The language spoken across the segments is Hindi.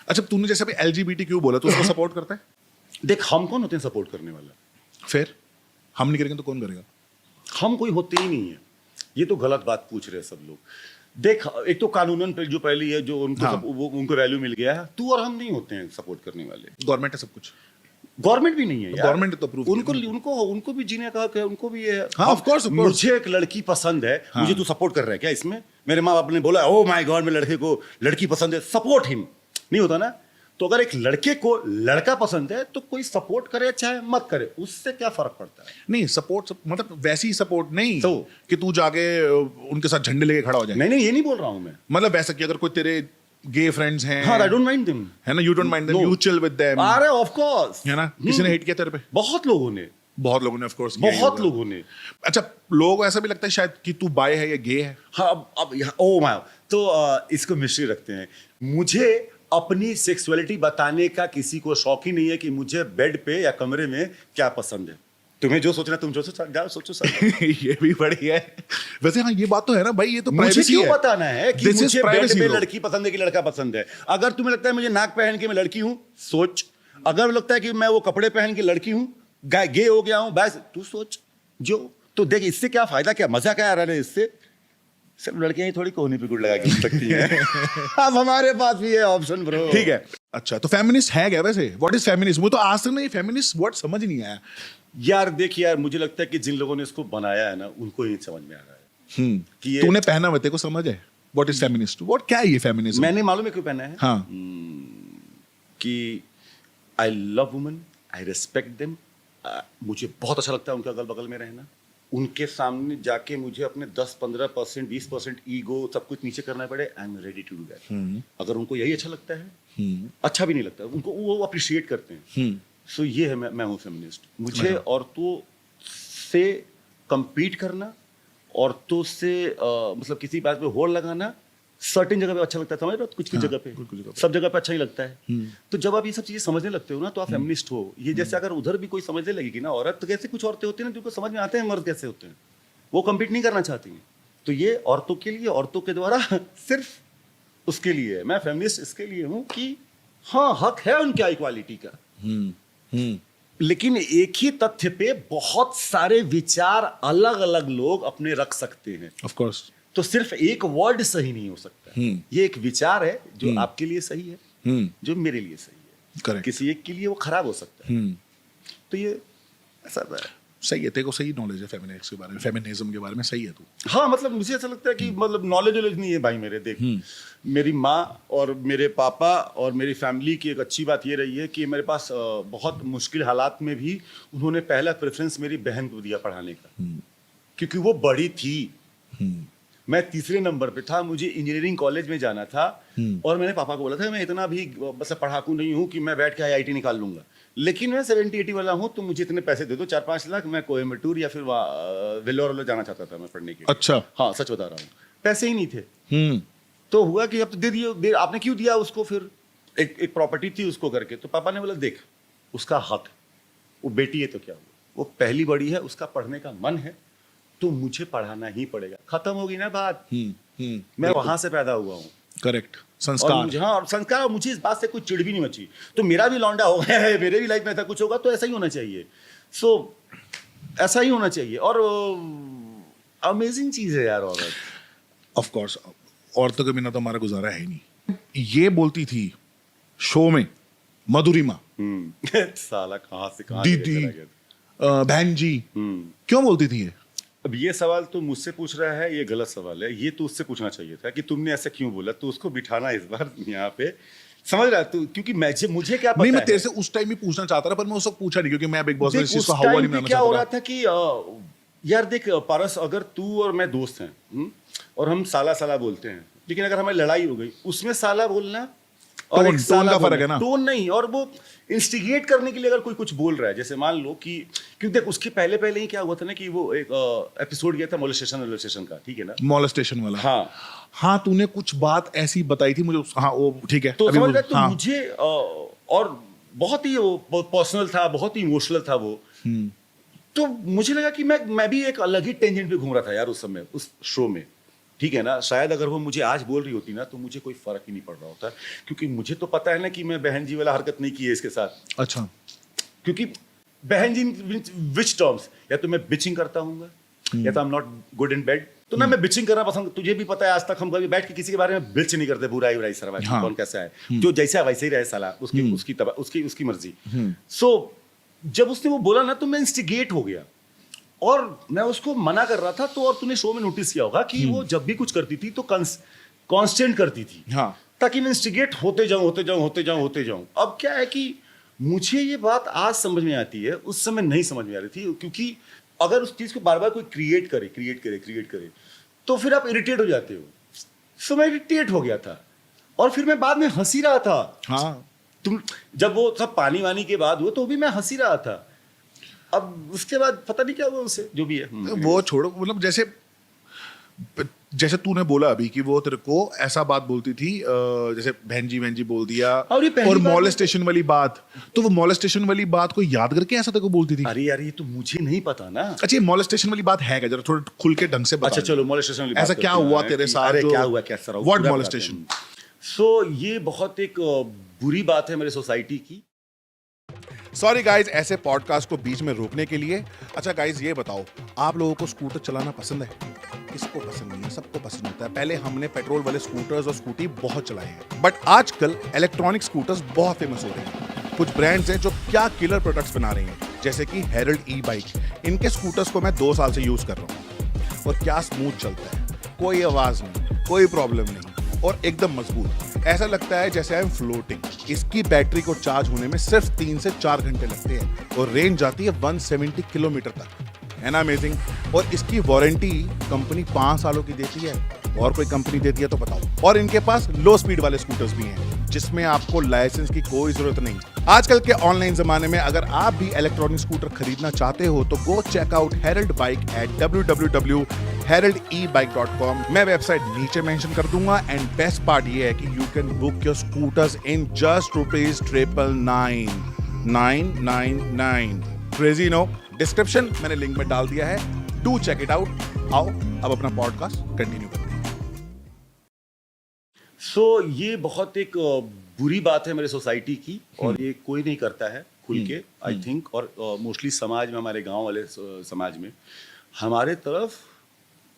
अच्छा, तूने जैसे अभी LGBTQ बोला, तो उसको सपोर्ट करता है? देख, हम कौन होते हैं सपोर्ट करने वाला? फिर हम नहीं करेंगे तो कौन करेगा? हम कोई होते ही नहीं है। ये तो गलत बात पूछ रहे हैं सब लोग। देख, एक तो कानूनन पे जो पहली है, जो उनको हाँ। उनको वैल्यू मिल गया है, तू और हम नहीं होते हैं सपोर्ट करने वाले। गवर्नमेंट है सब कुछ। गवर्नमेंट भी नहीं है यार। गवर्नमेंट तो अप्रूव उनको भी जीने का हक है, उनको भी है। हाँ, of course, of course। मुझे एक लड़की पसंद है, हाँ। मुझे तू सपोर्ट कर रहा है क्या इसमें? मेरे माँ बाप ने बोला ओ माय गॉड, मेरे लड़के को लड़की पसंद है, सपोर्ट हिम। नहीं होता ना। तो अगर एक लड़के को लड़का पसंद है तो कोई सपोर्ट करे चाहे मत करे, उससे क्या फर्क पड़ता है? नहीं, सपोर्ट मतलब वैसी सपोर्ट नहीं तो कि तू जाके उनके साथ झंडे लेके खड़ा हो जाए। नहीं, ये नहीं बोल रहा हूं मैं। मतलब वैसा कि अगर कोई तेरे गे फ्रेंड्स हैं, हाँ, आई डोंट माइंड देम, है ना, you don't mind them, No। You chill with them, अरे ऑफ कोर्स, है ना। किसी ने हेट किया तेरे पे? बहुत लोगों ने, बहुत लोगों ने, ऑफ कोर्स, बहुत लोगों ने। अच्छा, लोगों को ऐसा भी लगता है शायद कि तू बाय है या गे है। हाँ, अब ओ माय, तो इसको मिस्ट्री रखते हैं। मुझे अपनी सेक्सुअलिटी बताने का किसी को शौक ही नहीं है कि मुझे बेड पे या कमरे में क्या पसंद है। तुम्हें जो सोचना है तुम जो जाओ सोचो सर। ये भी बढ़िया है वैसे। हाँ, ये बात तो है ना भाई, ये तो मुझे प्राइवेसी क्यों है। बताना है कि This is मुझे बेड privacy, में bro। लड़की पसंद है कि लड़का पसंद है? अगर तुम्हें लगता है मुझे नाक पहन के मैं लड़की हूं, सोच। अगर लगता है कि मैं वो कपड़े पहन के लड़की हूं, गे हो गया हूं, बस तू सोच जो। तो देख, इससे क्या फायदा, क्या मजा क्या आ रहा है इससे? सिर्फ लड़कियां ही थोड़ी कोहनी पे गुड़ लगा के सकती हैं। अब हमारे पास भी है ऑप्शन ब्रो। ठीक है। अच्छा, तो फेमिनिस्ट है क्या वैसे? What is feminist? मुझे तो आज तक नहीं फेमिनिस्ट वर्ड समझ नहीं आया। यार देख यार, मुझे लगता है कि जिन लोगों ने इसको बनाया है ना, उनको ही समझ में आ रहा है कि ये तूने पहना हुआ, तेरे को समझ है व्हाट इज फेमिनिस्ट? व्हाट क्या है ये फेमिनिज्म? मैंने मालूम है क्यों पहना है। हाँ। कि I love women, I respect them. मुझे बहुत अच्छा लगता है उनके अगल बगल में रहना। उनके सामने जाके मुझे अपने 10-15%, 20% ईगो सब कुछ नीचे करना पड़े, I am ready to do that. अगर उनको यही अच्छा लगता है, अच्छा भी नहीं लगता उनको, वो अप्रिशिएट करते हैं। सो ये है, मैं हूँ फेमिनिस्ट। मुझे औरतों से compete करना, औरतों से मतलब किसी बात पे होड़ लगाना सर्टेन जगह पे अच्छा लगता है, समझ रहे हो? कुछ जगह पे, सब जगह पे अच्छा नहीं लगता है। तो जब आप ये सब चीजें समझने लगते हो ना, तो आप फेमिनिस्ट हो। ये जैसे अगर उधर भी कोई समझने लगेगी ना औरत, तो कैसे कुछ औरतें होती हैं ना जिनको समझ में आते हैं मर्द कैसे होते हैं, वो compete नहीं करना चाहती हैं। तो ये औरतों के लिए, औरतों के द्वारा सिर्फ उसके लिए है। मैं फेमिनिस्ट इसके लिए हूँ कि हाँ, हक है उनके इक्वालिटी का, लेकिन एक ही तथ्य पे बहुत सारे विचार अलग अलग लोग अपने रख सकते हैं। Of course. तो सिर्फ एक वर्ड सही नहीं हो सकता। ये एक विचार है जो आपके लिए सही है, जो मेरे लिए सही है। करेक्ट। किसी एक के लिए वो खराब हो सकता है। तो ये ऐसा है। सही है, तेरे को सही नॉलेज है फेमिनिस्ट के बारे में, फेमिनिज्म के बारे में। सही है तू। हाँ, मतलब मुझे ऐसा लगता है कि मतलब नॉलेज नहीं है भाई मेरे। देख, मेरी माँ और मेरे पापा और मेरी फैमिली की एक अच्छी बात ये रही है कि मेरे पास बहुत मुश्किल हालात में भी उन्होंने पहला प्रेफरेंस मेरी बहन को दिया पढ़ाने का, क्योंकि वो बड़ी थी। मैं तीसरे नंबर पे था, मुझे इंजीनियरिंग कॉलेज में जाना था, और मैंने पापा को बोला था मैं इतना भी बस पढ़ाकू नहीं हूँ कि मैं बैठ के IIT निकाल लूंगा, लेकिन मैं 70-80 वाला हूँ, तो मुझे इतने पैसे दे दो, 4-5 लाख। मैं कोयम्बटूर या फिर वेल्लोर जाना चाहता था मैं पढ़ने के लिए। अच्छा। हाँ, सच बता रहा हूँ, पैसे ही नहीं थे। तो हुआ कि अब तो दे दिए, आपने क्यों दिया उसको? फिर एक प्रॉपर्टी थी उसको करके, तो पापा ने बोला देख, उसका हक, वो बेटी है तो क्या हुआ, वो पहली बड़ी है, उसका पढ़ने का मन है, तो मुझे पढ़ाना ही पड़ेगा। खत्म होगी ना बात। मैं वहां से पैदा हुआ हूँ। करेक्ट। और संस्कार। मुझे, हाँ, और संस्कार, और मुझे इस बात से कोई चिढ़ भी नहीं मची। तो मेरा भी लौंडा हो गया है, मेरे भी लाइफ में ऐसा कुछ होगा तो ऐसा ही होना चाहिए। सो ऐसा ही होना चाहिए। और अमेजिंग चीज है यार औरत। ऑफ कोर्स, औरतों के बिना तो हमारा गुजारा है ही नहीं। ये बोलती थी शो में मधुरिमा, साला कहाँ से कहाँ दीदी, चला गया। बहन जी, क्यों बोलती थी ये? अब ये सवाल तो मुझसे पूछ रहा है, ये गलत सवाल है। ये तो उससे पूछना चाहिए था कि तुमने ऐसा क्यों बोला। तो उसको बिठाना इस बार यहाँ पे, समझ रहा है तू? क्योंकि मुझे क्या पता नहीं, मैं है? तेरे से उस टाइम ही पूछना चाहता था, पर मैं उसको पूछा नहीं, क्योंकि मैं बिग बॉस में देख, इस चीज उस को हवा टाइम नहीं पे बनाना क्या हो रहा चाहता था। था कि यार देख पारस, अगर तू और मैं दोस्त हैं, और हम साला साला बोलते हैं, लेकिन अगर हमारी लड़ाई हो गई, उसमें साला बोलना और टोन- एक साला टोन का फर्क बोलना, है ना। टोन नहीं। और वो इंस्टिगेट करने के लिए अगर कोई कुछ बोल रहा है, जैसे मान लो कि, क्योंकि देख उसके पहले ही क्या हुआ था ना कि वो एक एपिसोड गया था मोलेस्टेशन का, ठीक है ना? मॉलेस्टेशन वाला। हाँ, हाँ, तूने कुछ बात ऐसी बताई थी मुझे। हाँ, वो ठीक है। तो अभी समझ वो- रहा है? तो हाँ। मुझे और बहुत ही वो पर्सनल था, बहुत ही इमोशनल था वो। तो मुझे लगा कि मैं भी एक अलग ही टेंजेंट पे घूम रहा था यार उस समय, उस शो में। ठीक है ना, शायद अगर वो मुझे आज बोल रही होती ना तो मुझे कोई फर्क ही नहीं पड़ रहा होता, क्योंकि मुझे तो पता है ना कि मैं बहन जी वाला हरकत नहीं की है इसके साथ। अच्छा। क्योंकि बहन जी विच टर्म्स, या तो मैं बिचिंग करता हूँ या तो I am not good in bed, तो ना मैं बिचिंग करना पसंद, तुझे भी पता है आज तक हम कभी बैठ के किसी के बारे में बिच नहीं करते, बुराई बुराई सरवा हाँ। कौन कैसा है, जो जैसा है वैसे ही रहे साला, उसकी मर्जी। सो जब उसने वो बोला ना तो मैं इंस्टिगेट हो गया, और मैं उसको मना कर रहा था। तो और तूने शो में नोटिस किया होगा कि वो जब भी कुछ करती थी तो कांस्टेंट करती थी, हाँ। ताकि मैं इंस्टिगेट होते जाऊं। अब क्या है कि मुझे ये बात आज समझ में आती है, उस समय नहीं समझ में आ रही थी, क्योंकि अगर उस चीज को बार बार कोई क्रिएट करे तो फिर आप इरिटेट हो जाते हो। सो मैं इरिटेट हो गया था, और फिर मैं बाद में हंसी रहा था। हाँ। तुम जब वो सब पानी वानी के बाद हुआ तो भी मैं हंसी रहा था। अब उसके बाद पता नहीं क्या हुआ उसे, जो भी है। वो छोड़ो, मतलब जैसे तूने बोला अभी कि वो तेरे को ऐसा बात बोलती थी, जैसे बहन जी बोल दिया, और ये पहली और बार मॉलेस्टेशन वाली बात, तो वो मॉलेस्टेशन वाली बात को याद करके ऐसा तेरे को बोलती थी? अरे यार, ये तो मुझे नहीं पता ना। अच्छा, ये मॉलेस्टेशन वाली बात है क्या? जरा थोड़ा खुल के ढंग से बता। अच्छा चलो, मॉलेस्टेशन वाली बात ऐसा क्या करते हैं हुआ कि- तेरे साथ? अरे क्या हुआ, क्या सर, व्हाट मॉलेस्टेशन? सो ये बहुत एक बुरी बात है मेरे सोसाइटी की। सॉरी गाइज, ऐसे पॉडकास्ट को बीच में रोकने के लिए। अच्छा गाइज, ये बताओ, आप लोगों को स्कूटर चलाना पसंद है? किसको पसंद नहीं है? सबको पसंद होता है। पहले हमने पेट्रोल वाले स्कूटर्स और स्कूटी बहुत चलाए हैं, बट आजकल इलेक्ट्रॉनिक स्कूटर्स बहुत फेमस हो रहे हैं। कुछ ब्रांड्स हैं जो क्या किलर प्रोडक्ट्स बना रहे हैं, जैसे कि हेरल्ड ई बाइक। इनके स्कूटर्स को मैं 2 साल से यूज कर रहा हूँ, और क्या स्मूथ चलता है, कोई आवाज नहीं, कोई प्रॉब्लम नहीं, और एकदम मजबूत। ऐसा लगता है जैसे आई एम फ्लोटिंग। इसकी बैटरी को चार्ज होने में सिर्फ 3 से 4 घंटे लगते हैं, और रेंज जाती है 170 किलोमीटर तक। है ना अमेजिंग? और इसकी वारंटी कंपनी 5 सालों की देती है, और कोई कंपनी देती है तो बताओ। और इनके पास लो स्पीड वाले स्कूटर्स भी हैं, जिसमें आपको लाइसेंस की कोई जरूरत नहीं। आजकल के ऑनलाइन जमाने में अगर आप भी इलेक्ट्रॉनिक स्कूटर खरीदना चाहते हो तो go check out Herald bike at www.heraldebike.com। मैं वेबसाइट नीचे मेंशन कर दूंगा। एंड बेस्ट पार्ट ये है कि you can book your scooters in just ₹999। Crazy no? Description मैंने लिंक में डाल दिया है, डू चेक इट आउट। आओ अब अपना पॉडकास्ट कंटिन्यू करते हैं। सो ये बहुत एक बुरी बात है मेरे सोसाइटी की, और ये कोई नहीं करता है खुल के, आई थिंक। और मोस्टली समाज में, हमारे गांव वाले समाज में, हमारे तरफ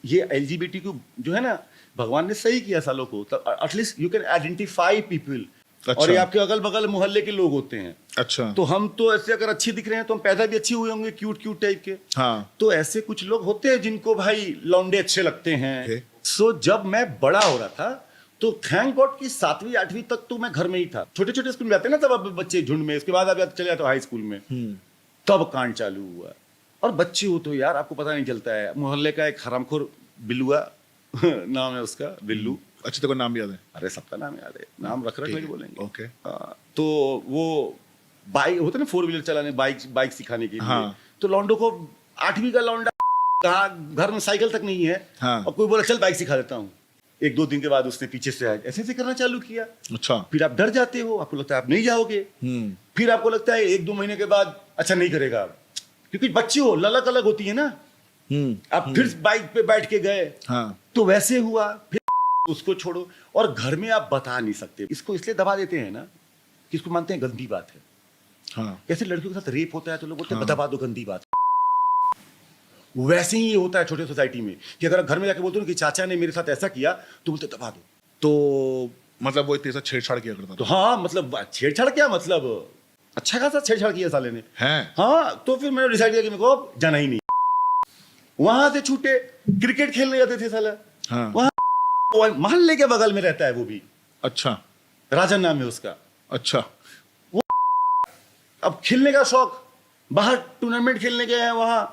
ये एलजीबीटी को जो है ना, भगवान ने सही किया सालों को, at least you can identify people. अच्छा। और ये आपके अगल बगल मोहल्ले के लोग होते हैं। अच्छा। तो हम तो ऐसे अगर अच्छी दिख रहे हैं तो हम पैदा भी अच्छी हुए होंगे, क्यूट टाइप के। हाँ। तो ऐसे कुछ लोग होते हैं जिनको भाई लौंडे अच्छे लगते हैं। Okay. सो जब मैं बड़ा हो रहा था तो थैंक गॉड कि 7वीं 8वीं तक तो मैं घर में ही था। छोटे छोटे स्कूल में जाते ना तब अब बच्चे झुंड में, इसके बाद आप चले जाते हो हाई स्कूल में, तब कांड चालू हुआ। और बच्चे हो तो यार आपको पता नहीं चलता है। मोहल्ले का एक हरामखोर बिल्लुआ नाम है उसका, बिल्लू। अच्छा, तेरे को नाम याद है? अरे सबका नाम याद है, नाम रख नहीं बोलेंगे। ओके। तो वो बाइक होते ना, 4 व्हीलर चलाने, बाइक सिखाने के लिए। हाँ। तो लौंडों को 8वीं का लौंडा, कहाँ घर में साइकिल तक नहीं है। हाँ। और कोई बोला चल बाइक सिखा देता हूँ। 1-2 दिन के बाद उसने पीछे से ऐसे करना चालू किया। अच्छा। फिर आप डर जाते हो, आपको लगता है आप नहीं जाओगे। फिर आपको लगता है 1-2 महीने के बाद अच्छा नहीं करेगा, क्योंकि बच्चे हो, ललक अलग होती है ना। आप फिर बाइक पे बैठ के गए। हाँ। तो वैसे हुआ, फिर उसको छोड़ो। और घर में आप बता नहीं सकते, इसको इसलिए दबा देते हैं ना कि इसको मानते हैं गंदी बात है। हाँ। जैसे लड़कियों के साथ रेप होता है तो लोग बोलते हैं दबा दो, गंदी बात। वैसे ही होता है छोटे सोसाइटी में, कि अगर घर में जाके बोलते हो कि चाचा ने मेरे साथ ऐसा किया, तो बोलते दबा दो। तो मतलब वो तेरे साथ छेड़छाड़ किया करता तो था? हाँ, मतलब छेड़छाड़ क्या, मतलब अच्छा खासा छेड़छाड़ किया साले ने। हैं? हाँ, तो फिर मैंने डिसाइड किया कि मेरे को अब जाना ही नहीं। वहां से छूटे, क्रिकेट खेलने जाते थे साला। हाँ। वहां मोहल्ले के बगल में रहता है वो भी, अच्छा। राजन नाम है उसका। अच्छा। अब खेलने का शौक, बाहर टूर्नामेंट खेलने गए हैं वहां।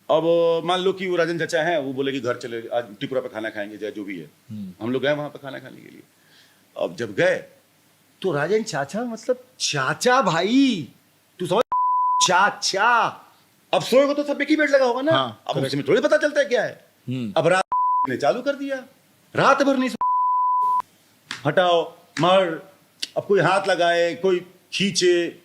अब मान लो कि वो राजन चाचा हैं, वो बोले कि घर चले, आज त्रिपुरा पे खाना खाएंगे, चाहे जो भी है। हम लोग गए वहां पे खाना खाने के लिए। अब जब गए तो राजन चाचा, मतलब चाचा भाई, तू समझ, चाचा। अब सोएगा तो सब एक ही बेड लगा होगा ना। हाँ, अब उसमें थोड़ी पता चलता है क्या है। अब रात ने चालू कर दिया, रात भर नहीं हटाओ मर। अब कोई हाथ लगाए, कोई खींचे।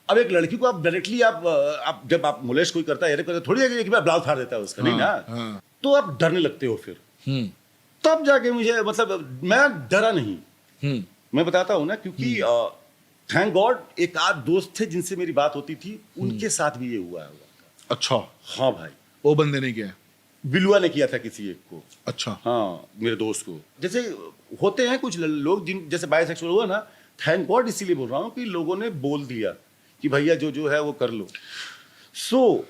अब एक लड़की को आप डायरेक्टली आप जब आप मोलेस्ट कोई करता है, थोड़ी एक बार ब्लाउज फाड़ देता है उसका, नहीं ना। हाँ। तो आप डरने लगते हो फिर। तब जाके मुझे मतलब मैं डरा नहीं। मैं बताता हूँ ना, क्योंकि थैंक गॉड एक आध दोस्त थे जिनसे मेरी बात होती थी, उनके साथ भी ये हुआ है। अच्छा, हाँ भाई, वो बंदे ने किया? बिलुआ ने किया था किसी एक को। अच्छा। हाँ, मेरे दोस्त को। जैसे होते हैं कुछ लोग जिन जैसे बायसेक्सुअल हुआ ना, थैंक गॉड इसीलिए बोल रहा हूँ कि लोगों ने बोल दिया कि भैया जो जो है वो कर लो। सो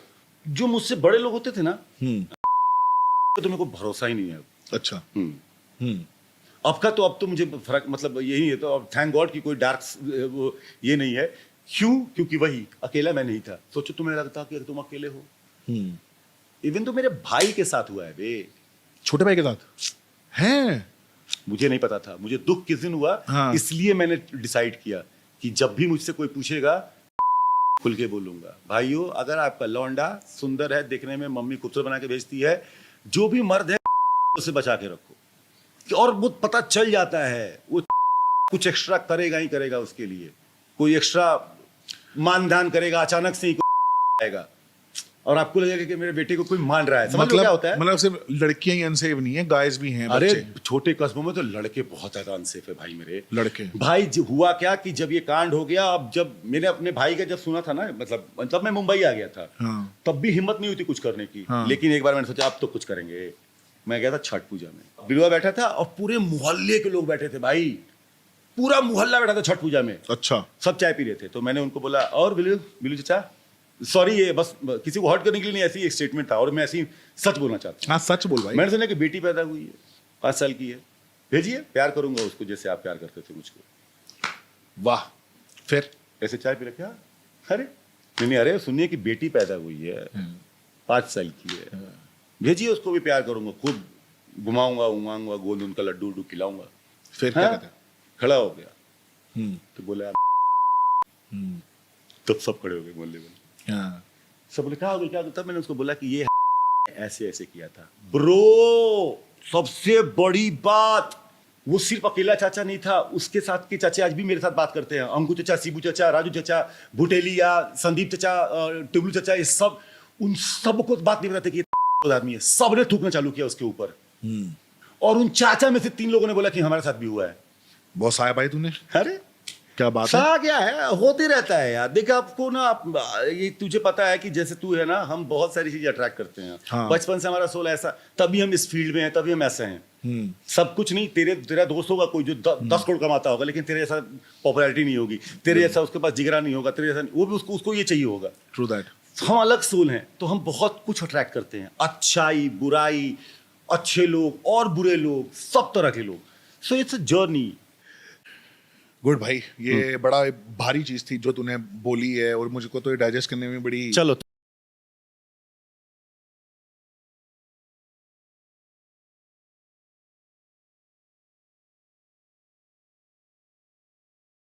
जो मुझसे बड़े लोग होते थे ना, तो मेरे को भरोसा ही नहीं है। अच्छा। अब का तो अब तो मुझे फर्क मतलब यही है। तो अब थैंक गॉड कि कोई डार्क वो ये नहीं है। क्यों? क्योंकि वही अकेला मैं नहीं था। सोचो तुम्हें लगता कि तुम अकेले हो। इवन तो मेरे भाई के साथ हुआ है बे। छोटे भाई के साथ हैं? मुझे नहीं पता था, मुझे दुख किस दिन हुआ। हाँ। इसलिए मैंने डिसाइड किया कि जब भी मुझसे कोई पूछेगा खुल के बोलूंगा, भाइयों अगर आपका लौंडा सुंदर है, देखने में मम्मी खूबसूरत बना के भेजती है, जो भी मर्द है उसे बचा के रखो। और वो पता चल जाता है वो कुछ एक्स्ट्रा करेगा ही करेगा, उसके लिए कोई एक्स्ट्रा मानदान करेगा, अचानक से ही आएगा और आपको लगेगा कि मेरे बेटे को कोई मान रहा है। समझ लो क्या होता है? मतलब सिर्फ लड़कियां ही अनसेफ नहीं है, गाइस भी हैं। अरे बच्चे। छोटे कस्बों में तो लड़के बहुत ज्यादा अनसेफ है भाई मेरे। लड़के भाई हुआ क्या कि जब ये कांड हो गया, अब जब मैंने अपने भाई का जब सुना था ना, मतलब तब मैं मुंबई आ गया था। हाँ। तब भी हिम्मत नहीं हुई थी कुछ करने की। हाँ। लेकिन एक बार मैंने सोचा अब तो कुछ करेंगे। मैं गया था छठ पूजा में, बिलुआ बैठा था और पूरे मोहल्ले के लोग बैठे थे भाई, पूरा मोहल्ला बैठा था छठ पूजा में। अच्छा। सब चाय पी रहे थे। तो मैंने उनको बोला, और बिलू चाचा, सॉरी ये बस किसी को हर्ट करने के लिए नहीं, ऐसी एक स्टेटमेंट था और मैं ऐसी सच बोलना चाहता हूँ। हाँ सच बोल भाई। मैंने सुना कि बेटी पैदा हुई है, 5 साल की है, भेजिए, प्यार करूंगा उसको जैसे आप प्यार करते थे मुझको। वाह। फिर ऐसे चाय पी रखे? अरे नहीं, अरे सुनिए कि बेटी पैदा हुई है, 5 साल की है, भेजिए उसको भी प्यार करूंगा, खूब घुमाऊंगा, उमाऊंगा, गोंद उनका लड्डू उड्डू खिलाऊंगा। फिर क्या कहते हैं? खड़ा हो गया। तो बोला, तब सब खड़े हो गए मोहल्ले में। हाँ। सब बोले क्या हो गया, क्या हो गया? तब मैंने उसको बोला कि ये ऐसे ऐसे किया था। ब्रो सबसे बड़ी बात, वो सिर्फ अकेला चाचा नहीं था, उसके साथ के चाचे आज भी मेरे साथ बात करते हैं। अंकु चाचा, शिबू चाचा, राजू चाचा, भुटेलिया, संदीप चाचा, टुगलू चाचा, ये सब, उन सबको बात नहीं बताते कि ये आदमी है। सबने थूकना चालू किया उसके ऊपर। और उन चाचा में से 3 लोगों ने बोला कि हमारे साथ भी हुआ है। बहुत साया भाई तूने। अरे क्या बात है? सा क्या है, होते रहता है यार। देख आपको ना, ये तुझे पता है कि जैसे तू है ना, हम बहुत सारी चीजें अट्रैक्ट करते हैं। हाँ। बचपन से हमारा सोल ऐसा, तभी हम इस फील्ड में हैं, तभी हम ऐसे हैं। सब कुछ नहीं, तेरा दोस्त होगा कोई जो 10 करोड़ कमाता होगा, लेकिन तेरे जैसा पॉपुलैरिटी नहीं होगी, तेरे जैसा उसके पास जिगरा नहीं होगा, तेरे जैसा वो भी उसको ये चाहिए होगा। True that. हम अलग सोल हैं, तो हम बहुत कुछ अट्रैक्ट करते हैं, अच्छाई, बुराई, अच्छे लोग और बुरे लोग, सब तरह के लोग। So it's a journey. Good भाई, ये बड़ा भारी चीज थी जो तूने बोली है और मुझको तो ये डाइजेस्ट करने में बड़ी चलो